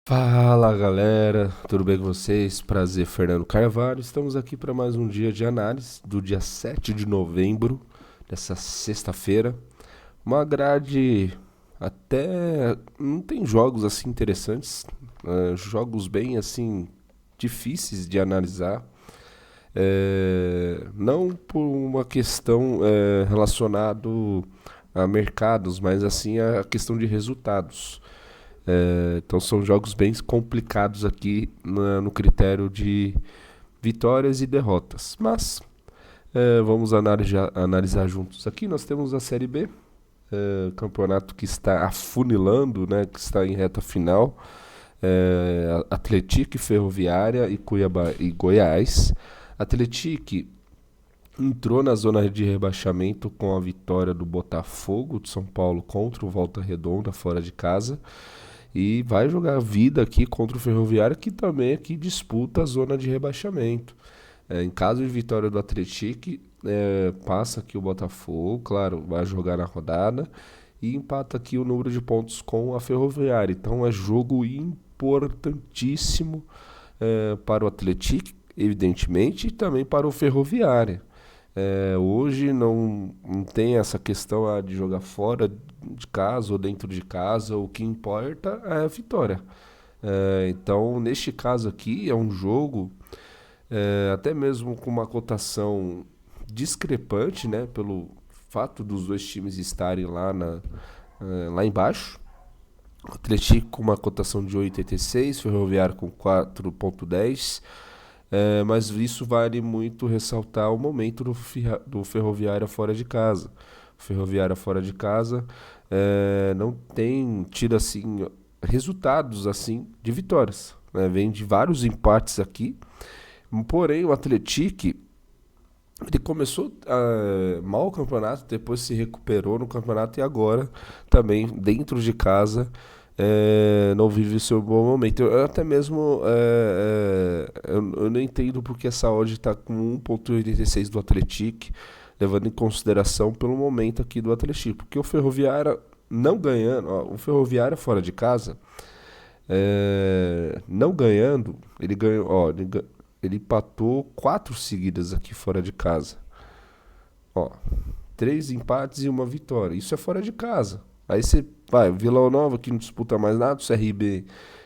Fala galera, tudo bem com vocês? Prazer, Fernando Carvalho. Estamos aqui para mais um dia de análise do dia 7 de novembro, dessa sexta-feira. Uma grade até. Não tem jogos assim interessantes, jogos bem assim difíceis de analisar. Não por uma questão relacionada a mercados, mas assim a questão de resultados. Então são jogos bem complicados aqui no critério de vitórias e derrotas. Mas vamos analisar juntos aqui. Nós temos a Série B, campeonato que está afunilando, né, que está em reta final. Atlético, Ferroviária e Cuiabá e Goiás. Atlético entrou na zona de rebaixamento com a vitória do Botafogo de São Paulo contra o Volta Redonda fora de casa. E vai jogar vida aqui contra o Ferroviário, que também aqui disputa a zona de rebaixamento. Em caso de vitória do Atlético, passa aqui o Botafogo, claro, vai jogar na rodada e empata aqui o número de pontos com a Ferroviária. Então é jogo importantíssimo para o Atlético, evidentemente, e também para o Ferroviária. Hoje não tem essa questão de jogar fora de casa ou dentro de casa. O que importa é a vitória. Então, neste caso aqui, é um jogo até mesmo com uma cotação discrepante, né, pelo fato dos dois times estarem lá embaixo. O Atlético com uma cotação de 8,86, Ferroviário com 4,10. Mas isso vale muito ressaltar o momento do Ferroviária fora de casa. O Ferroviária fora de casa não tem tido assim resultados assim de vitórias, né? Vem de vários empates aqui. Porém, o Atlético ele começou mal o campeonato, depois se recuperou no campeonato e agora também dentro de casa não vive o seu bom momento. Eu até mesmo eu não entendo porque essa odd está com 1,86 do Atlético, levando em consideração pelo momento aqui do Atlético, porque o Ferroviária não ganhando, ó, o Ferroviária fora de casa, não ganhando, ele ganhou, ó, ele empatou 4 seguidas aqui fora de casa. Ó, 3 empates e uma vitória. Isso é fora de casa. Aí você vai, Vila Nova que não disputa mais nada, o CRB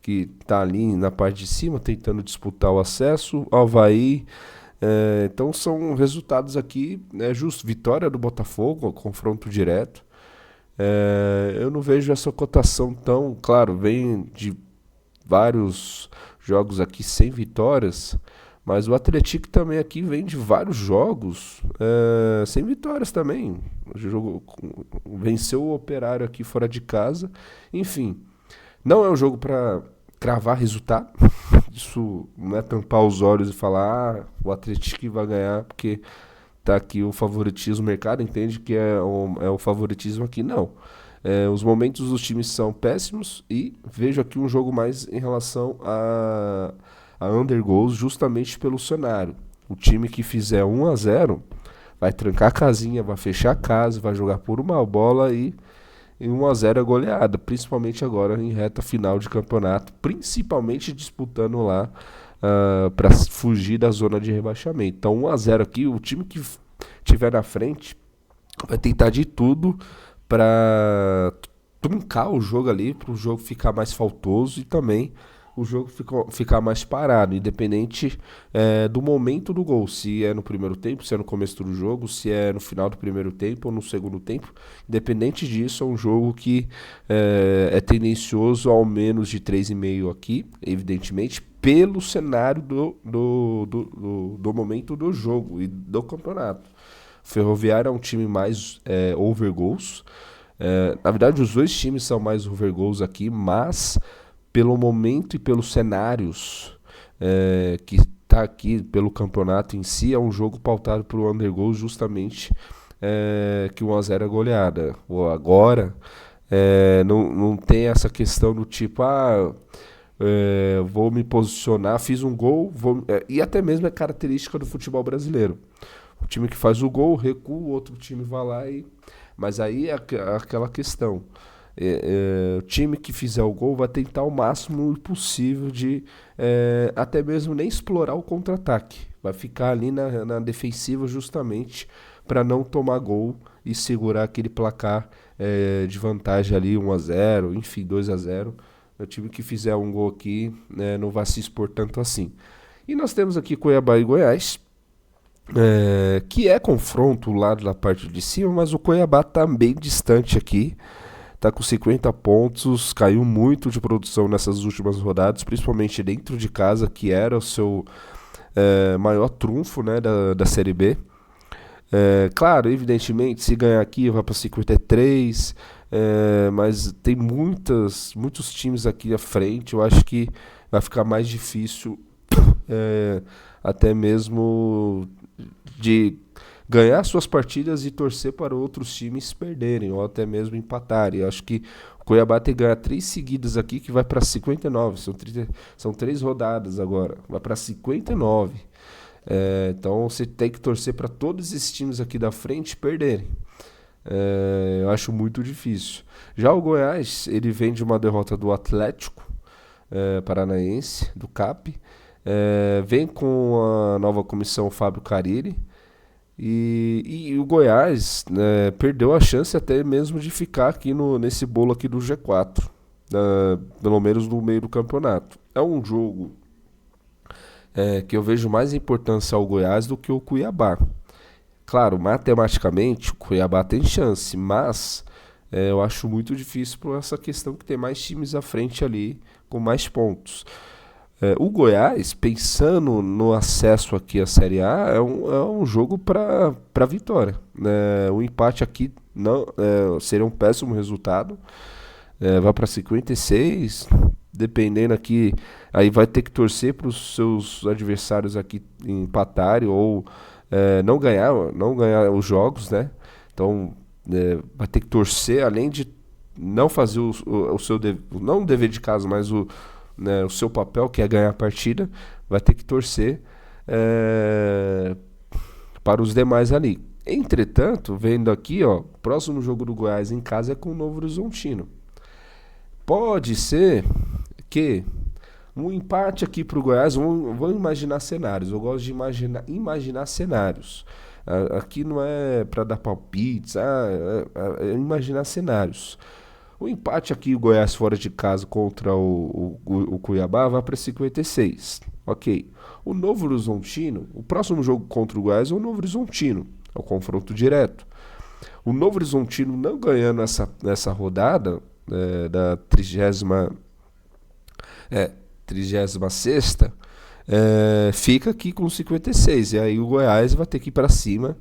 que tá ali na parte de cima tentando disputar o acesso, Avaí. Então são resultados aqui, né, justo. Vitória do Botafogo, confronto direto. Eu não vejo essa cotação tão, claro, vem de vários jogos aqui sem vitórias, mas o Atlético também aqui vem de vários jogos sem vitórias também. Venceu o Operário aqui fora de casa. Enfim, não é um jogo para cravar resultado. Isso não é tampar os olhos e falar o Atlético vai ganhar porque tá aqui o favoritismo. O mercado entende que é o favoritismo aqui. Não. Os momentos dos times são péssimos e vejo aqui um jogo mais em relação a under goals, justamente pelo cenário. O time que fizer 1-0 vai trancar a casinha, vai fechar a casa, vai jogar por uma bola e 1-0 é goleada, principalmente agora em reta final de campeonato, principalmente disputando lá para fugir da zona de rebaixamento. Então 1-0 aqui, o time que tiver na frente vai tentar de tudo para truncar o jogo ali, para o jogo ficar mais faltoso e também o jogo ficar mais parado, independente do momento do gol, se é no primeiro tempo, se é no começo do jogo, se é no final do primeiro tempo ou no segundo tempo. Independente disso, é um jogo que é tendencioso ao menos de 3,5 aqui, evidentemente, pelo cenário do momento do jogo e do campeonato. Ferroviário é um time mais over goals. Na verdade, os dois times são mais over goals aqui, mas pelo momento e pelos cenários que está aqui, pelo campeonato em si, é um jogo pautado por under goals, justamente que 1-0 é goleada. Agora, não tem essa questão do tipo, vou me posicionar, fiz um gol, e até mesmo é característica do futebol brasileiro. O time que faz o gol recua, o outro time vai lá e. Mas aí é aquela questão. O time que fizer o gol vai tentar o máximo possível de até mesmo nem explorar o contra-ataque. Vai ficar ali na defensiva justamente para não tomar gol e segurar aquele placar de vantagem ali 1-0, enfim, 2-0. O time que fizer um gol aqui não vai se expor tanto assim. E nós temos aqui Cuiabá e Goiás, que é confronto lá da parte de cima, mas o Cuiabá está bem distante aqui. Está com 50 pontos, caiu muito de produção nessas últimas rodadas, principalmente dentro de casa, que era o seu maior trunfo, né, da Série B. Claro, evidentemente, se ganhar aqui vai para 53, mas tem muitos times aqui à frente. Eu acho que vai ficar mais difícil até mesmo de ganhar suas partidas e torcer para outros times perderem ou até mesmo empatarem. Eu acho que o Cuiabá tem que ganhar 3 seguidas aqui, que vai para 59. São 3 rodadas agora, vai para 59. Então você tem que torcer para todos esses times aqui da frente perderem. Eu acho muito difícil. Já o Goiás, ele vem de uma derrota do Atlético Paranaense, do CAP. Vem com a nova comissão Fábio Carille. E o Goiás perdeu a chance até mesmo de ficar aqui nesse bolo aqui do G4, pelo menos no meio do campeonato. É um jogo que eu vejo mais importância ao Goiás do que o Cuiabá. Claro, matematicamente o Cuiabá tem chance, mas eu acho muito difícil por essa questão que tem mais times à frente ali com mais pontos. O Goiás, pensando no acesso aqui à Série A, é um jogo para vitória. O empate aqui não seria um péssimo resultado. Vai para 56, dependendo aqui, aí vai ter que torcer para os seus adversários aqui empatarem ou não ganhar os jogos, né? Então vai ter que torcer, além de não fazer o seu não o dever de casa, mas o seu papel, que é ganhar a partida, vai ter que torcer para os demais ali. Entretanto, vendo aqui, ó, próximo jogo do Goiás em casa é com o Novo Horizontino. Pode ser que um empate aqui para o Goiás, vamos imaginar cenários. Eu gosto de imaginar cenários. Aqui não é para dar palpites, é imaginar cenários. O empate aqui, o Goiás fora de casa contra o Cuiabá, vai para 56. Ok. O Novo Horizontino, o próximo jogo contra o Goiás é o Novo Horizontino. É o confronto direto. O Novo Horizontino não ganhando essa rodada da 36ª, fica aqui com 56. E aí o Goiás vai ter que ir para cima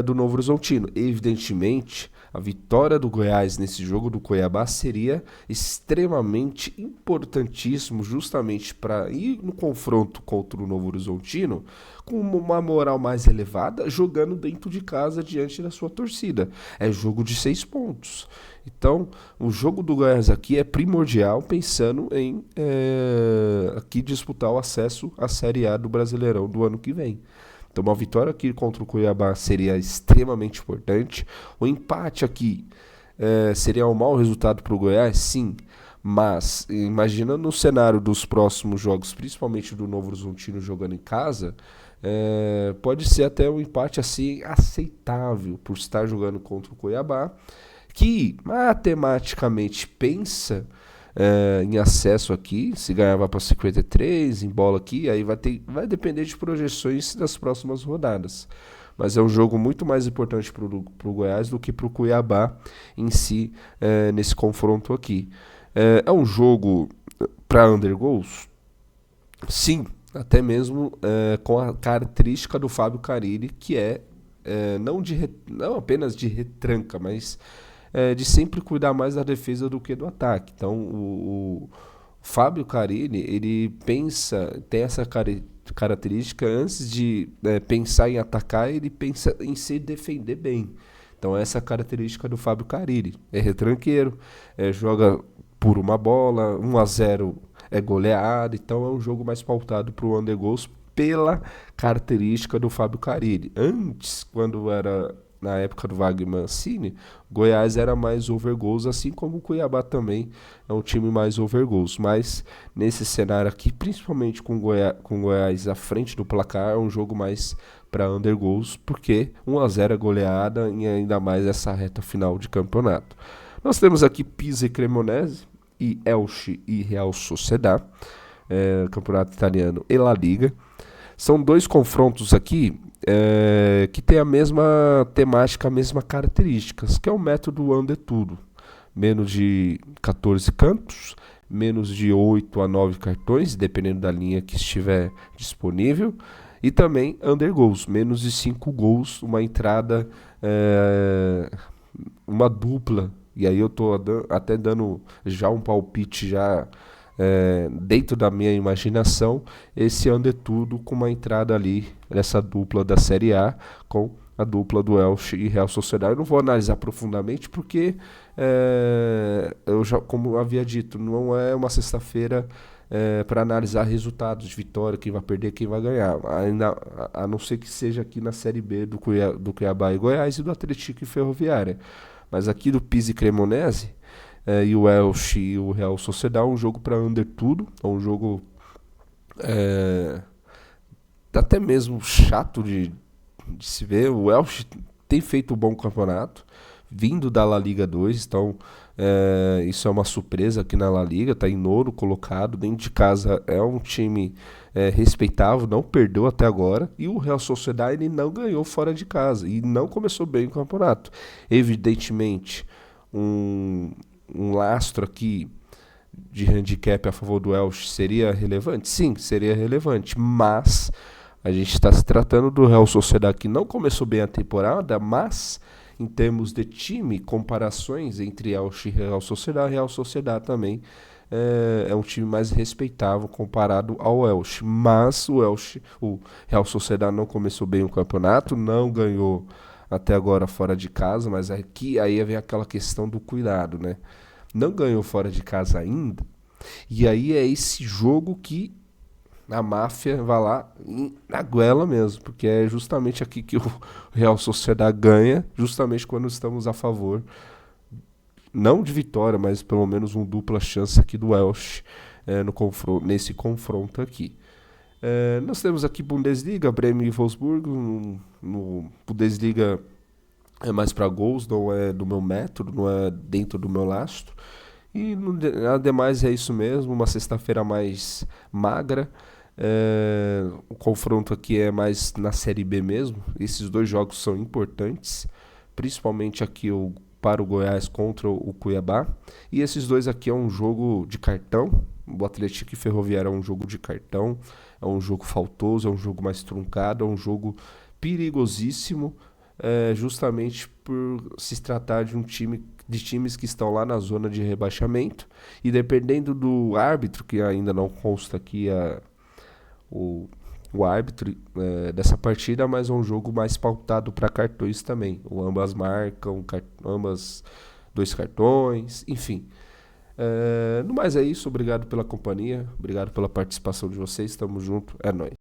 do Novo Horizontino. Evidentemente, a vitória do Goiás nesse jogo do Cuiabá seria extremamente importantíssimo, justamente para ir no confronto contra o Novo Horizontino com uma moral mais elevada, jogando dentro de casa diante da sua torcida. É jogo de 6 pontos. Então, o jogo do Goiás aqui é primordial, pensando em aqui disputar o acesso à Série A do Brasileirão do ano que vem. Então, uma vitória aqui contra o Cuiabá seria extremamente importante. O empate aqui seria um mau resultado para o Goiás? Sim. Mas, imaginando o cenário dos próximos jogos, principalmente do Novo Horizontino jogando em casa, pode ser até um empate assim aceitável por estar jogando contra o Cuiabá, que matematicamente pensa em acesso aqui. Se ganhar vai para 53, em bola aqui, aí vai depender de projeções das próximas rodadas. Mas é um jogo muito mais importante para o Goiás do que para o Cuiabá em si, nesse confronto aqui. É um jogo para under goals? Sim, até mesmo com a característica do Fábio Carille, que não apenas de retranca, mas de sempre cuidar mais da defesa do que do ataque. Então, o Fábio Carille, ele tem essa característica, antes de pensar em atacar, ele pensa em se defender bem. Então, essa é a característica do Fábio Carille. É retranqueiro, joga por uma bola, 1-0 é goleado. Então, é um jogo mais pautado para o under goals pela característica do Fábio Carille. Antes, quando era na época do Wagner Mancini, Goiás era mais over goals, assim como o Cuiabá também é um time mais over goals. Mas nesse cenário aqui, principalmente com Goiás à frente do placar, é um jogo mais para under goals, porque 1-0 é goleada e ainda mais essa reta final de campeonato. Nós temos aqui Pisa e Cremonese, e Elche e Real Sociedad, campeonato italiano e La Liga. São dois confrontos aqui que tem a mesma temática, a mesma características, que é o método under tudo. Menos de 14 cantos, menos de 8 a 9 cartões, dependendo da linha que estiver disponível. E também under goals, menos de 5 gols, uma entrada, uma dupla. E aí eu tô até dando já um palpite já dentro da minha imaginação, esse under tudo com uma entrada ali, essa dupla da Série A com a dupla do Elche e Real Sociedad. Eu não vou analisar profundamente porque, eu já, como eu havia dito, não é uma sexta-feira para analisar resultados de vitória, quem vai perder, quem vai ganhar. Ainda, a não ser que seja aqui na Série B do Cuiabá e Goiás e do Atlético e Ferroviária. Mas aqui do Pisa e Cremonese, e o Elche e o Real Sociedad, um jogo para under tudo, é um jogo até mesmo chato de se ver. O Elche tem feito um bom campeonato, vindo da La Liga 2, então isso é uma surpresa aqui na La Liga, está em nono colocado, dentro de casa é um time respeitável, não perdeu até agora, e o Real Sociedad ele não ganhou fora de casa, e não começou bem o campeonato. Evidentemente, um lastro aqui de handicap a favor do Elche seria relevante? Sim, seria relevante, mas a gente está se tratando do Real Sociedad que não começou bem a temporada, mas em termos de time, comparações entre Elche e Real Sociedad também é um time mais respeitável comparado ao Elche. Mas o Real Sociedad não começou bem o campeonato, não ganhou até agora fora de casa, mas aqui aí vem aquela questão do cuidado, né? Não ganhou fora de casa ainda, e aí é esse jogo que a máfia vai lá na goela mesmo, porque é justamente aqui que o Real Sociedad ganha, justamente quando estamos a favor, não de vitória, mas pelo menos uma dupla chance aqui do Elche nesse confronto aqui. Nós temos aqui Bundesliga, Bremen e Wolfsburg. No Bundesliga é mais para gols, não é do meu método, não é dentro do meu lastro. E ademais é isso mesmo, uma sexta-feira mais magra. O confronto aqui é mais na Série B mesmo. Esses dois jogos são importantes, principalmente aqui para o Goiás contra o Cuiabá. E esses dois aqui é um jogo de cartão. O Atlético e Ferroviária é um jogo de cartão, é um jogo faltoso, é um jogo mais truncado, é um jogo perigosíssimo, justamente por se tratar de times que estão lá na zona de rebaixamento. E dependendo do árbitro, que ainda não consta aqui o árbitro dessa partida, mas é um jogo mais pautado para cartões também. Ambas marcam, ambas 2 cartões, enfim. No mais é isso, obrigado pela companhia, obrigado pela participação de vocês, tamo junto, é nóis.